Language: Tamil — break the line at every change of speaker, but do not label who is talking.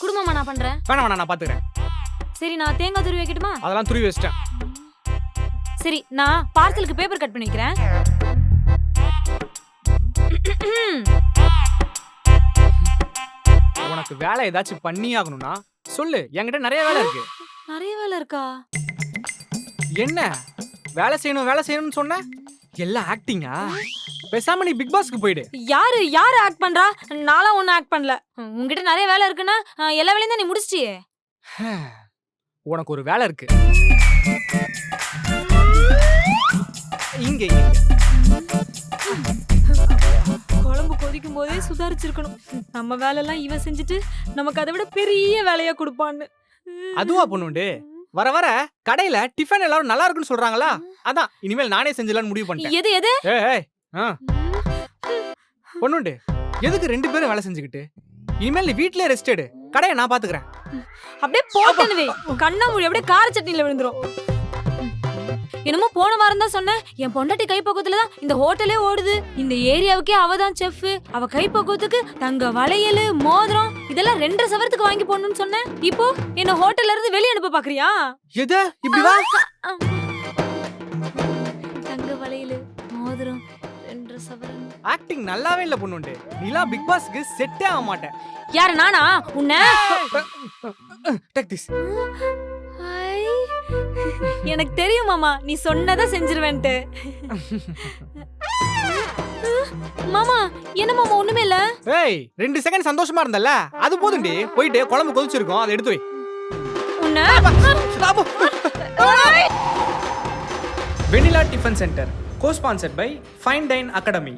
குடும்பமா நான் பண்றேன்.
வேணாம் நான் பாத்துக்கிறேன்.
சரி நான் தேங்காய் துருவி வைக்கட்டுமா?
அதெல்லாம் துருவி வச்சிட்டேன்.
சரி நான் பார்சலுக்கு பேப்பர் கட் பண்ணி வைக்கிறேன்.
உனக்கு வேலை ஏதாச்சும் பண்ணி ஆகணும்னா சொல்லு, என்கிட்ட நிறைய வேலை இருக்கு.
நிறைய வேலை இருக்கா?
என்ன வேலை செய்யணும்னு சொன்ன? எல்லாம் ஆக்டிங்கா? பேசாம நீ பிக் பாஸ்க்கு போயிடு.
யாரு ஆக்ட் பண்றா? நான்லாம் ஒன்னும் ஆக்ட் பண்ணல. உன்கிட்ட நிறைய வேலை இருக்குன்னா எல்லா வேலையும் தான் நீ முடிச்சிட்டியே.
உனக்கு ஒரு வேலை இருக்கு. இங்க
குழம்பு கொதிக்கும் போதே சுதாரிச்சிருக்கணும். நம்ம வேலை எல்லாம் இவன் செஞ்சுட்டு நமக்கு அதை விட பெரிய வேலையா கொடுப்பான்னு.
அதுவா பொண்ணுண்டு? வர வர கடையில டிஃபன் எல்லாரும் நல்லா இருக்குன்னு சொல்றாங்களா, அதான் இனிமேல் நானே செஞ்சலாம்னு முடிவு பண்ணிட்டேன்.
எது
பொண்ணுண்டு, எதுக்கு 2 பேரும் வேலை செஞ்சுக்கிட்டு? இனிமேல் நீ வீட்லயே ரெஸ்ட் எடு, கடையை நான் பாத்துக்கிறேன்.
அப்படியே போட்டனவே கண்ணா மூடி அப்படியே கார சட்னில விழுந்துரும். என்னமோ போன வாரம் தான் சொன்னேன், என் பொண்டாட்டி கைப்பக்குவத்துல தான் இந்த ஹோட்டலே ஓடுது, இந்த ஏரியாவுக்கே அவதான் செஃப், அவ கைப்பக்குவத்துக்கு தங்க வளையல் மோதிரம் இதெல்லாம் 2.5 சவரத்துக்கு வாங்கி போடணும்னு சொன்னேன். இப்போ என்ன ஹோட்டல்ல இருந்து வெளிய அனுப்ப பாக்குறியா?
எது இப்படி வா?
தங்க வளையல் மோதிரம் 2.5 சவரன்.
ஆக்டிங் நல்லாவே இல்ல பொண்ணுண்டு. நீலாம் பிக் பாஸ்க்கு செட்டே ஆக மாட்டே.
யாரு நானா? உன்ன
டேக் திஸ்.
எனக்கு தெரியும் மாமா, நீ சொன்னதை செஞ்சிருவேன்ட்டு. மாமா என்ன மாமா ஒண்ணுமே இல்ல.
ஏய் 2 செகண்ட் சந்தோஷமா இருந்தல்ல, அது போதும்டி. போயிட்டு குழம்பு கொதிச்சிருக்கும், அதை எடுத்து வை. Vanilla tiffin centre, co-sponsored by Fine Dine Academy.